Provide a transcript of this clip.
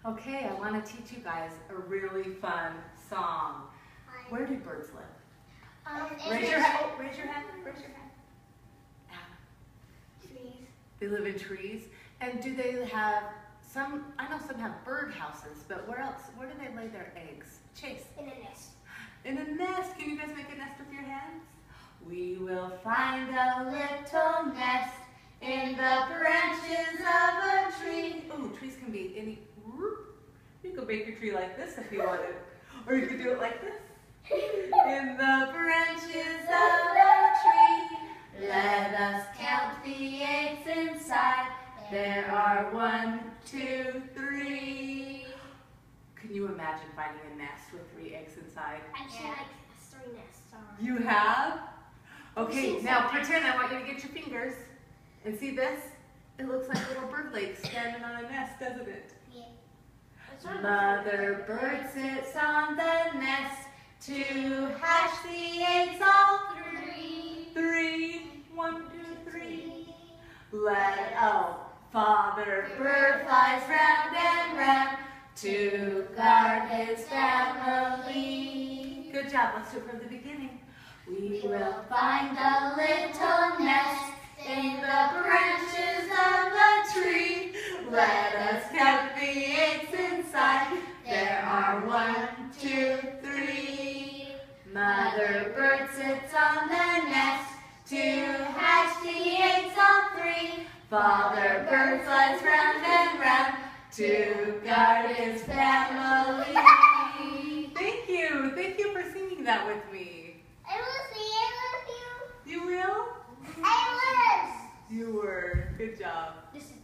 Okay, I want to teach you guys a really fun song. Where do birds live? Raise your hand. Oh, raise your hand. Raise your hand. Trees. They live in trees. And do they have some? I know some have bird houses, but where else? Where do they lay their eggs? Chase. In a nest. In a nest. Can you guys make a nest with your hands? We will find a little nest in the branches of a tree. Oh, trees can be any. You could make your tree like this if you wanted, or you could do it like this. In the branches of a tree, let us count the eggs inside. There are 1, 2, 3. Can you imagine finding a nest with 3 eggs inside? Actually, like 3 nests are. You have? Okay, now pretend I want you to get your fingers and see this. It looks like little bird legs standing on a nest, doesn't it? Yeah. Mother bird sits on the nest to hatch the eggs all 3. 1, 2, 3. Father bird flies round and round to guard his family. Good job. Let's do it from the beginning. We will find a little nest in the branches of a tree. Let us count the eggs inside. There are 1, 2, 3. Mother bird sits on the nest to hatch the eggs all 3. Father bird flies round and round to guard his family. Thank you. Thank you for singing that with me. I love you. You will? I was. You were. Good job. This is